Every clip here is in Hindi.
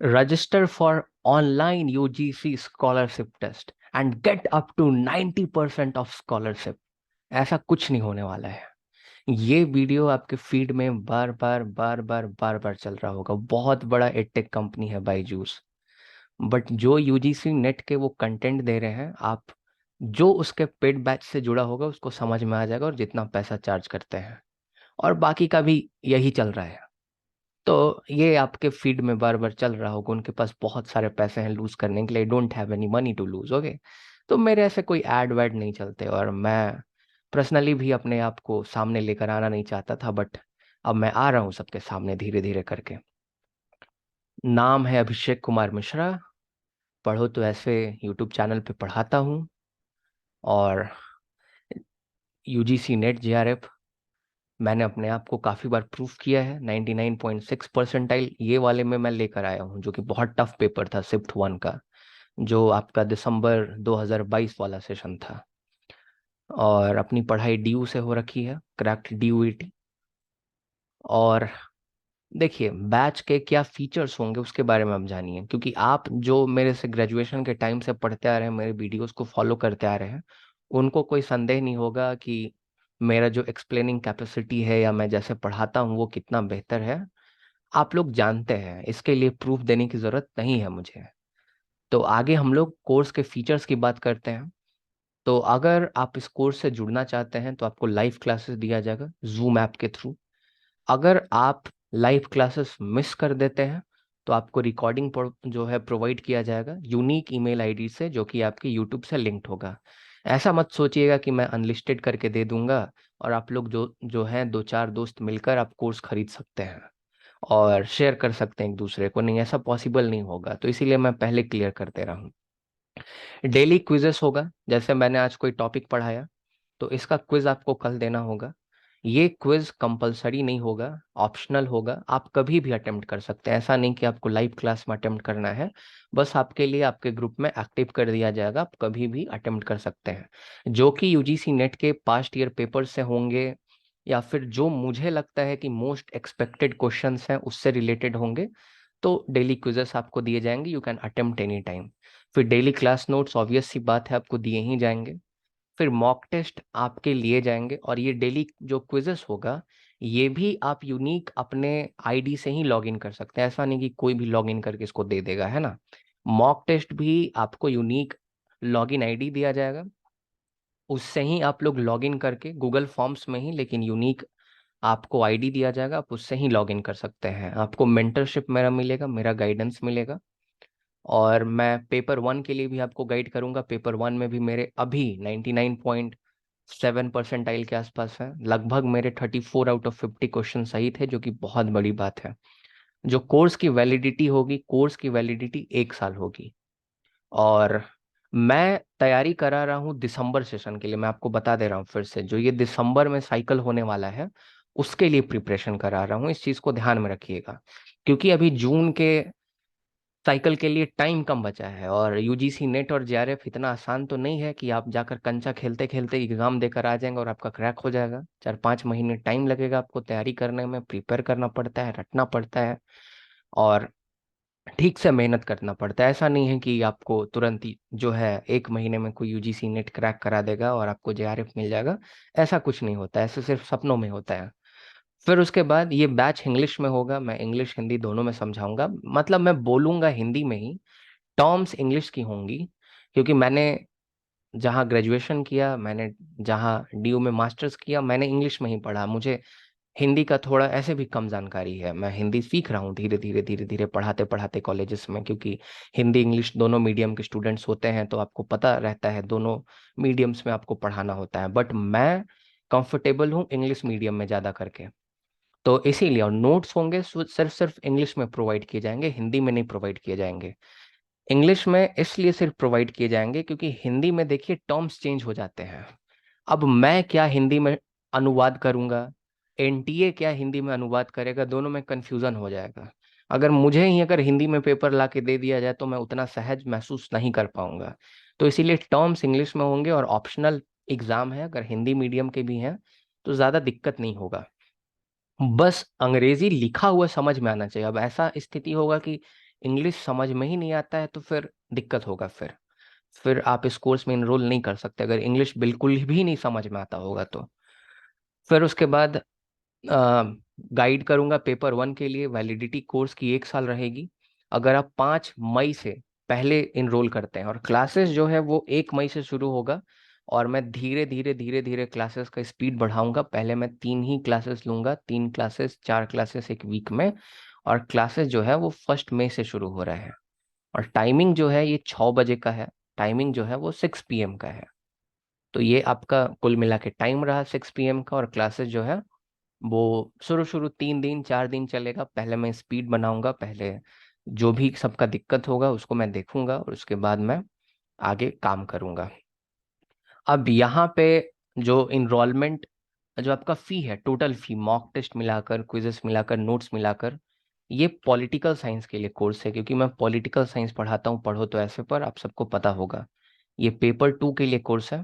Register for online UGC scholarship test and get up to 90% of scholarship. ऐसा कुछ नहीं होने वाला है। ये वीडियो आपके फीड में बार बार बार बार बार बार चल रहा होगा। बहुत बड़ा एडटेक कंपनी है बायजूस। बट जो यूजीसी नेट के वो कंटेंट दे रहे हैं, आप जो उसके पेड बैच से जुड़ा होगा उसको समझ में आ जाएगा, और जितना पैसा चार्ज करते हैं और बाकी का भी यही चल रहा है। तो ये आपके फीड में बार बार चल रहा होगा, उनके पास बहुत सारे पैसे हैं लूज करने के लिए, don't have any money to lose. Okay, तो मेरे ऐसे कोई ऐड वैड नहीं चलते, और मैं पर्सनली भी अपने आप को सामने लेकर आना नहीं चाहता था, बट अब मैं आ रहा हूँ सबके सामने धीरे धीरे करके। नाम है अभिषेक कुमार मिश्रा। पढ़ो तो ऐसे यूट्यूब चैनल पे पढ़ाता हूँ, और यूजीसी नेट जेआरएफ मैंने अपने आप को काफ़ी बार प्रूफ किया है। 99.6 परसेंटाइल ये वाले में मैं लेकर आया हूँ, जो कि बहुत टफ पेपर था शिफ्ट 1 का, जो आपका दिसंबर 2022 वाला सेशन था। और अपनी पढ़ाई डीयू से हो रखी है, क्रैक्ड डीयूईटी। और देखिए, बैच के क्या फीचर्स होंगे उसके बारे में आप जानिए, क्योंकि आप जो मेरे से ग्रेजुएशन के टाइम से पढ़ते आ रहे हैं, मेरे वीडियोस को फॉलो करते आ रहे हैं, उनको कोई संदेह नहीं होगा कि मेरा जो एक्सप्लेनिंग कैपेसिटी है या मैं जैसे पढ़ाता हूँ वो कितना बेहतर है। आप लोग जानते हैं, इसके लिए प्रूफ देने की ज़रूरत नहीं है मुझे। तो आगे हम लोग कोर्स के फीचर्स की बात करते हैं। तो अगर आप इस कोर्स से जुड़ना चाहते हैं तो आपको लाइव क्लासेस दिया जाएगा जूम ऐप के थ्रू। अगर आप लाइव क्लासेस मिस कर देते हैं तो आपको रिकॉर्डिंग जो है प्रोवाइड किया जाएगा यूनिक ईमेल आईडी से, जो कि आपके यूट्यूब से लिंक्ड होगा। ऐसा मत सोचिएगा कि मैं अनलिस्टेड करके दे दूंगा और आप लोग जो जो हैं दो चार दोस्त मिलकर आप कोर्स खरीद सकते हैं और शेयर कर सकते हैं एक दूसरे को। नहीं, ऐसा पॉसिबल नहीं होगा, तो इसीलिए मैं पहले क्लियर कर दे रहा हूँ। डेली क्विजेस होगा, जैसे मैंने आज कोई टॉपिक पढ़ाया तो इसका क्विज आपको कल देना होगा। ये क्विज कंपलसरी नहीं होगा, ऑप्शनल होगा, आप कभी भी अटेम्प्ट कर सकते हैं। ऐसा नहीं कि आपको लाइव क्लास में अटेम्प्ट करना है, बस आपके लिए आपके ग्रुप में एक्टिव कर दिया जाएगा, आप कभी भी अटेम्प्ट कर सकते हैं। जो कि यूजीसी नेट के पास्ट ईयर पेपर से होंगे, या फिर जो मुझे लगता है कि मोस्ट एक्सपेक्टेड क्वेश्चंस हैं उससे रिलेटेड होंगे। तो डेली क्विजेस आपको दिए जाएंगे, you can attempt any time. फिर डेली क्लास नोट्स ऑब्वियस सी बात है आपको दिए ही जाएंगे। फिर मॉक टेस्ट आपके लिए जाएंगे, और ये डेली जो क्विजेस होगा ये भी आप यूनिक अपने आईडी से ही लॉगिन कर सकते हैं। ऐसा नहीं कि कोई भी लॉगिन करके इसको दे देगा, है ना। मॉक टेस्ट भी आपको यूनिक लॉगिन आईडी दिया जाएगा, उससे ही आप लोग लॉगिन करके गूगल फॉर्म्स में ही, लेकिन यूनिक आपको आईडी दिया जाएगा, आप उससे ही लॉगिन कर सकते हैं। आपको मेंटरशिप मेरा मिलेगा, मेरा गाइडेंस मिलेगा। और मैं पेपर 1 के लिए भी आपको गाइड करूंगा। पेपर 1 में भी मेरे अभी 99.7 परसेंटाइल के आसपास है, लगभग मेरे 34 आउट ऑफ 50 क्वेश्चन सही थे, जो कि बहुत बड़ी बात है। जो कोर्स की वैलिडिटी होगी, कोर्स की वैलिडिटी 1 साल होगी। और मैं तैयारी करा रहा हूँ दिसंबर सेशन के लिए। मैं आपको बता दे रहा हूँ फिर से, जो ये दिसंबर में साइकिल होने वाला है उसके लिए प्रिपरेशन करा रहा हूँ। इस चीज़ को ध्यान में रखिएगा, क्योंकि अभी जून के साइकिल के लिए टाइम कम बचा है। और यूजीसी नेट और जेआरएफ इतना आसान तो नहीं है कि आप जाकर कंचा खेलते खेलते एग्जाम देकर आ जाएंगे और आपका क्रैक हो जाएगा। 4-5 महीने टाइम लगेगा आपको तैयारी करने में, प्रिपेयर करना पड़ता है, रटना पड़ता है, और ठीक से मेहनत करना पड़ता है। ऐसा नहीं है कि आपको तुरंत ही जो है 1 महीने में कोई यूजीसी नेट क्रैक करा देगा और आपको जेआरएफ मिल जाएगा। ऐसा कुछ नहीं होता है, ऐसा सिर्फ सपनों में होता है। फिर उसके बाद ये बैच इंग्लिश में होगा, मैं इंग्लिश हिंदी दोनों में समझाऊंगा। मतलब मैं बोलूंगा हिंदी में ही, टर्म्स इंग्लिश की होंगी, क्योंकि मैंने जहाँ ग्रेजुएशन किया, मैंने जहाँ डीयू में मास्टर्स किया, मैंने इंग्लिश में ही पढ़ा। मुझे हिंदी का थोड़ा ऐसे भी कम जानकारी है। मैं हिंदी सीख रहा हूँ धीरे धीरे धीरे धीरे, पढ़ाते पढ़ाते कॉलेजेस में, क्योंकि हिंदी इंग्लिश दोनों मीडियम के स्टूडेंट्स होते हैं, तो आपको पता रहता है दोनों मीडियम्स में आपको पढ़ाना होता है। बट मैं कंफर्टेबल हूँ इंग्लिश मीडियम में ज़्यादा करके। तो इसीलिए, और नोट्स होंगे सिर्फ सिर्फ इंग्लिश में प्रोवाइड किए जाएंगे, हिंदी में नहीं प्रोवाइड किए जाएंगे। इंग्लिश में इसलिए सिर्फ प्रोवाइड किए जाएंगे क्योंकि हिंदी में देखिए टर्म्स चेंज हो जाते हैं। अब मैं क्या हिंदी में अनुवाद करूंगा, एनटीए क्या हिंदी में अनुवाद करेगा, दोनों में कंफ्यूजन हो जाएगा। अगर मुझे ही अगर हिंदी में पेपर ला के दे दिया जाए तो मैं उतना सहज महसूस नहीं कर पाऊंगा। तो इसीलिए टर्म्स इंग्लिश में होंगे, और ऑप्शनल एग्जाम है, अगर हिंदी मीडियम के भी हैं तो ज़्यादा दिक्कत नहीं होगा। बस अंग्रेजी लिखा हुआ समझ में आना चाहिए। अब ऐसा स्थिति होगा कि इंग्लिश समझ में ही नहीं आता है तो फिर दिक्कत होगा। फिर आप इस कोर्स में इनरोल नहीं कर सकते अगर इंग्लिश बिल्कुल भी नहीं समझ में आता होगा तो। फिर उसके बाद गाइड करूंगा पेपर 1 के लिए। वैलिडिटी कोर्स की 1 साल रहेगी। अगर आप 5 मई से पहले इनरोल करते हैं, और क्लासेस जो है वो 1 मई से शुरू होगा, और मैं धीरे धीरे धीरे धीरे क्लासेस का स्पीड बढ़ाऊंगा। पहले मैं 3 ही क्लासेस लूंगा, 3 क्लासेस 4 क्लासेस एक वीक में। और क्लासेस जो है वो 1 मई से शुरू हो रहे हैं। और टाइमिंग जो है ये 6 बजे का है। टाइमिंग जो है वो 6 PM का है। तो ये आपका कुल मिला के टाइम रहा 6 PM का। और क्लासेस जो है वो शुरू शुरू 3 दिन 4 दिन चलेगा। पहले मैं स्पीड बनाऊंगा, पहले जो भी सबका दिक्कत होगा उसको मैं देखूंगा, और उसके बाद मैं आगे काम करूंगा। अब यहाँ पे जो इनरोलमेंट, जो आपका फी है, टोटल फी मॉक टेस्ट मिलाकर, क्विजेस मिलाकर, नोट्स मिलाकर, ये पॉलिटिकल साइंस के लिए कोर्स है, क्योंकि मैं पॉलिटिकल साइंस पढ़ाता हूँ। पढ़ो तो ऐसे पर आप सबको पता होगा। ये पेपर 2 के लिए कोर्स है।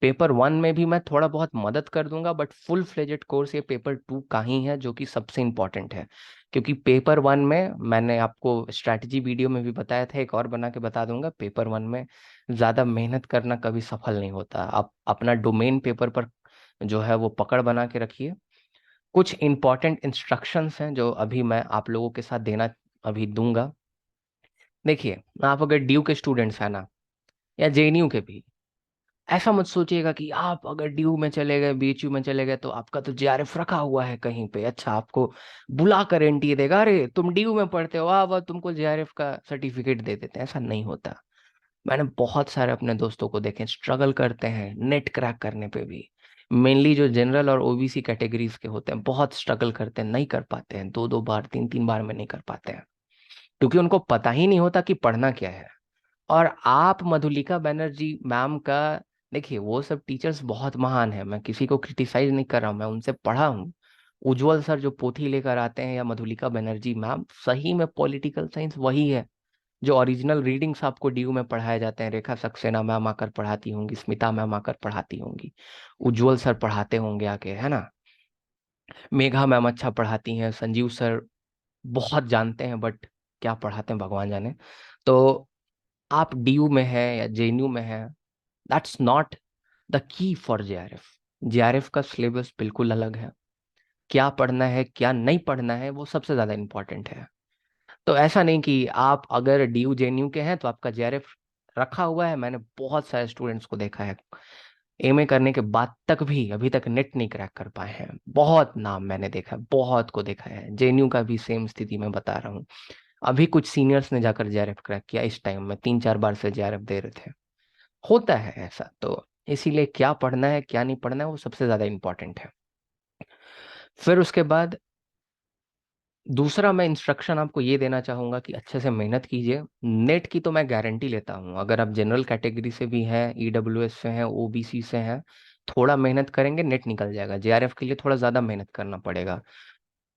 पेपर 1 में भी मैं थोड़ा बहुत मदद कर दूंगा, बट फुल फ्लेजेड कोर्स ये पेपर 2 का ही है, जो कि सबसे इम्पोर्टेंट है। क्योंकि पेपर 1 में मैंने आपको स्ट्रैटेजी वीडियो में भी बताया था, एक और बना के बता दूंगा। पेपर 1 में ज़्यादा मेहनत करना कभी सफल नहीं होता। आप अपना डोमेन पेपर पर जो है वो पकड़ बना के रखिए। कुछ इंपॉर्टेंट इंस्ट्रक्शंस हैं जो अभी मैं आप लोगों के साथ देना अभी दूंगा। देखिए, आप अगर ड्यू के स्टूडेंट्स हैं ना, या जेएनयू के भी, ऐसा मत सोचिएगा कि आप अगर ड्यू में चले गए, बीएचयू में चले गए, तो आपका तो जेआरएफ रखा हुआ है कहीं पे। अच्छा, आपको बुला कर एनटीए देगा, अरे तुम ड्यू में पढ़ते हो, वाह वाह, तुमको जेआरएफ का सर्टिफिकेट दे देते हैं। ऐसा नहीं होता। मैंने बहुत सारे अपने दोस्तों को देखे स्ट्रगल करते हैं नेट क्रैक करने पे भी। मेनली जो जनरल और ओबीसी कैटेगरीज के होते हैं, बहुत स्ट्रगल करते हैं, नहीं कर पाते हैं। 2-2 बार 3-3 बार में नहीं कर पाते हैं, क्योंकि उनको पता ही नहीं होता कि पढ़ना क्या है। और आप मधुलिका बनर्जी मैम का, देखिए वो सब टीचर्स बहुत महान है, मैं किसी को क्रिटिसाइज नहीं कर रहा हूँ, मैं उनसे पढ़ा हूँ। उज्जवल सर जो पोथी लेकर आते हैं, या मधुलिका बनर्जी मैम, सही में पॉलिटिकल साइंस वही है जो ओरिजिनल रीडिंग्स आपको डीयू में पढ़ाए जाते हैं। रेखा सक्सेना मैम आकर पढ़ाती होंगी, स्मिता मैम आकर पढ़ाती होंगी, उज्जवल सर पढ़ाते होंगे आके, है ना। मेघा मैम अच्छा पढ़ाती हैं, संजीव सर बहुत जानते हैं, बट क्या पढ़ाते हैं भगवान जाने। तो आप डीयू में है या जेएनयू में है, that's not the key for JRF. JRF का सिलेबस बिल्कुल अलग है। क्या पढ़ना है क्या नहीं पढ़ना है वो सबसे ज्यादा इंपॉर्टेंट है। तो ऐसा नहीं कि आप अगर डीयू जेएनयू के हैं तो आपका जेआरएफ रखा हुआ है। मैंने बहुत सारे स्टूडेंट्स को देखा है, एमए करने के बाद तक भी अभी तक नेट नहीं क्रैक कर पाए हैं। बहुत नाम मैंने देखा है, बहुत को देखा है। जेएनयू का भी सेम स्थिति मैं बता रहा हूँ। अभी कुछ सीनियर्स ने जाकर जेआरएफ क्रैक किया इस टाइम में, 3-4 बार से जेआरएफ दे रहे थे। होता है ऐसा। तो इसीलिए क्या पढ़ना है क्या नहीं पढ़ना है वो सबसे ज्यादा इंपॉर्टेंट है। फिर उसके बाद दूसरा मैं इंस्ट्रक्शन आपको ये देना चाहूंगा कि अच्छे से मेहनत कीजिए। नेट की तो मैं गारंटी लेता हूँ, अगर आप जनरल कैटेगरी से भी हैं, ईडब्ल्यूएस से हैं, ओबीसी से हैं, थोड़ा मेहनत करेंगे नेट निकल जाएगा। जेआरएफ के लिए थोड़ा ज्यादा मेहनत करना पड़ेगा।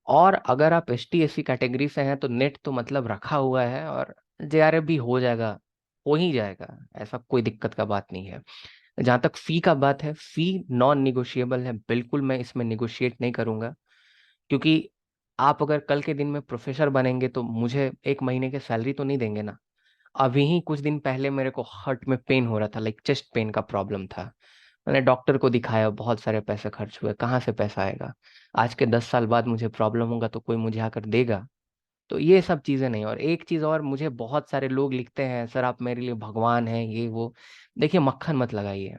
और अगर आप एसटी एससी कैटेगरी से हैं तो नेट तो मतलब रखा हुआ है, और जेआरएफ भी हो जाएगा, हो ही जाएगा। ऐसा कोई दिक्कत का बात नहीं है। जहां तक फी का बात है, फी नॉन निगोशिएबल है, बिल्कुल मैं इसमें निगोशिएट नहीं करूंगा। क्योंकि आप अगर कल के दिन में प्रोफेसर बनेंगे तो मुझे 1 महीने की सैलरी तो नहीं देंगे ना। अभी ही कुछ दिन पहले मेरे को हार्ट में पेन हो रहा था, लाइक चेस्ट पेन का प्रॉब्लम था। मैंने डॉक्टर को दिखाया, बहुत सारे पैसे खर्च हुए, कहाँ से पैसा आएगा। आज के 10 साल बाद मुझे प्रॉब्लम होगा तो कोई मुझे आकर देगा? तो ये सब चीजें नहीं। और एक चीज और, मुझे बहुत सारे लोग लिखते हैं, सर आप मेरे लिए भगवान हैं, ये वो। देखिए, मक्खन मत लगाइए।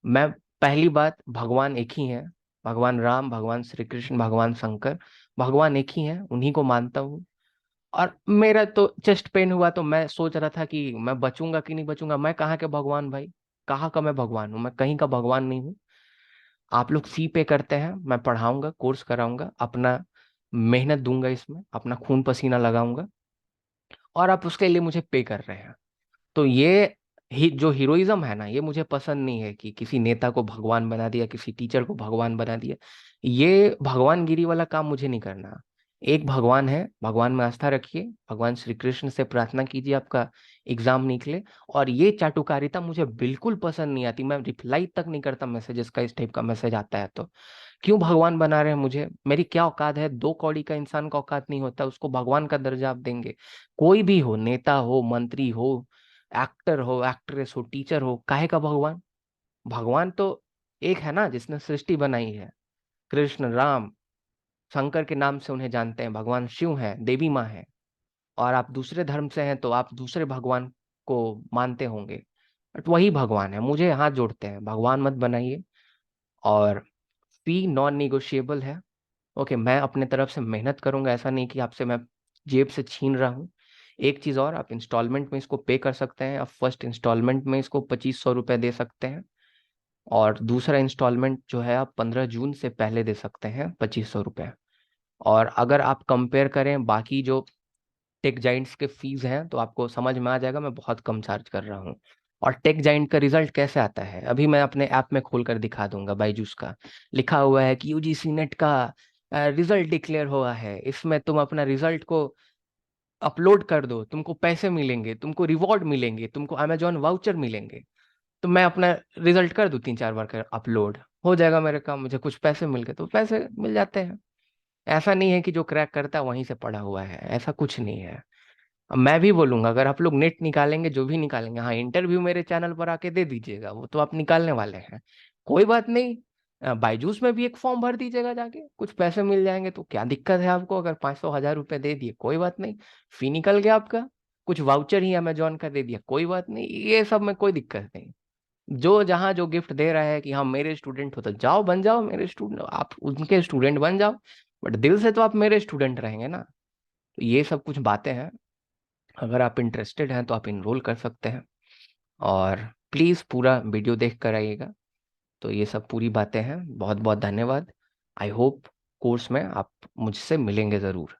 मैं, पहली बात, भगवान एक ही है। भगवान राम, भगवान श्री कृष्ण, भगवान शंकर, भगवान एक ही है, उन्हीं को मानता हूँ। और मेरा तो चेस्ट पेन हुआ तो मैं सोच रहा था कि मैं बचूंगा कि नहीं बचूंगा। मैं कहाँ के भगवान भाई? कहाँ का मैं भगवान हूँ? मैं कहीं का भगवान नहीं हूँ। आप लोग फी पे करते हैं, मैं पढ़ाऊंगा, कोर्स कराऊंगा, अपना मेहनत दूंगा, इसमें अपना खून पसीना लगाऊंगा, और आप उसके लिए मुझे पे कर रहे हैं। तो ये जो हीरोइज्म है ना, ये मुझे पसंद नहीं है कि किसी नेता को भगवान बना दिया, किसी टीचर को भगवान बना दिया। ये भगवानगिरी वाला काम मुझे नहीं करना। एक भगवान है, भगवान में आस्था रखिए, भगवान श्री कृष्ण से प्रार्थना कीजिए आपका एग्जाम निकले। और ये चाटुकारिता मुझे बिल्कुल पसंद नहीं आती, मैं रिप्लाई तक नहीं करता मैसेजेस का, इस टाइप का मैसेज आता है तो क्यों भगवान बना रहे हैं मुझे? मेरी क्या औकात है? 2 कौड़ी का इंसान का औकात नहीं होता, उसको भगवान का दर्जा आप देंगे? कोई भी हो, नेता हो, मंत्री हो, एक्टर हो, एक्ट्रेस हो, टीचर हो, काहे का भगवान? भगवान तो एक है ना जिसने सृष्टि बनाई है, कृष्ण, राम, शंकर के नाम से उन्हें जानते हैं, भगवान शिव हैं, देवी माँ है। और आप दूसरे धर्म से हैं तो आप दूसरे भगवान को मानते होंगे, बट वही भगवान है। मुझे हाथ जोड़ते हैं, भगवान मत बनाइए। और फी नॉन निगोशिएबल है। ओके, मैं अपने तरफ से मेहनत करूंगा, ऐसा नहीं कि आपसे मैं जेब से छीन रहा हूँ। एक चीज और, आप इंस्टॉलमेंट में इसको पे कर सकते हैं, आप फर्स्ट इंस्टॉलमेंट में इसको 2500 रुपये दे सकते हैं, और दूसरा इंस्टॉलमेंट जो है आप 15 जून से पहले दे सकते हैं 2500 रुपये। और अगर आप कंपेयर करें बाकी जो टेक जाइंट्स के फीस हैं तो आपको समझ में आ जाएगा मैं बहुत कम चार्ज कर रहा हूँ। और टेक जाइंट का रिजल्ट कैसे आता है, अभी मैं अपने ऐप में खोल कर दिखा दूंगा, बायजूस का। लिखा हुआ है कि यूजीसी नेट का रिजल्ट डिक्लेयर हुआ है, इसमें तुम अपना रिजल्ट को अपलोड कर दो, तुमको पैसे मिलेंगे, तुमको रिवॉर्ड मिलेंगे, तुमको अमेजॉन वाउचर मिलेंगे। तो मैं अपना रिजल्ट कर दूं 3-4 बार कर अपलोड, हो जाएगा मेरे काम, मुझे कुछ पैसे मिल गए तो पैसे मिल जाते हैं। ऐसा नहीं है कि जो क्रैक करता है वहीं से पढ़ा हुआ है, ऐसा कुछ नहीं है। अब मैं भी बोलूंगा, अगर आप लोग नेट निकालेंगे, जो भी निकालेंगे, हाँ इंटरव्यू मेरे चैनल पर आके दे दीजिएगा, वो तो आप निकालने वाले हैं, कोई बात नहीं। बायजूस में भी एक फॉर्म भर दीजिएगा जाके, कुछ पैसे मिल जाएंगे तो क्या दिक्कत है आपको? अगर 500-1000 रुपए दे दिए कोई बात नहीं, फी निकल गया आपका। कुछ वाउचर ही अमेजोन का दे दिया कोई बात नहीं, ये सब में कोई दिक्कत नहीं। जो जहाँ जो गिफ्ट दे रहा है कि हाँ मेरे स्टूडेंट हो तो जाओ बन जाओ मेरे स्टूडेंट, आप उनके स्टूडेंट बन जाओ, बट दिल से तो आप मेरे स्टूडेंट रहेंगे ना। तो ये सब कुछ बातें हैं, अगर आप इंटरेस्टेड हैं तो आप इनरोल कर सकते हैं। और प्लीज़ पूरा वीडियो देख कर आइएगा। तो ये सब पूरी बातें हैं, बहुत बहुत धन्यवाद। आई होप कोर्स में आप मुझसे मिलेंगे ज़रूर।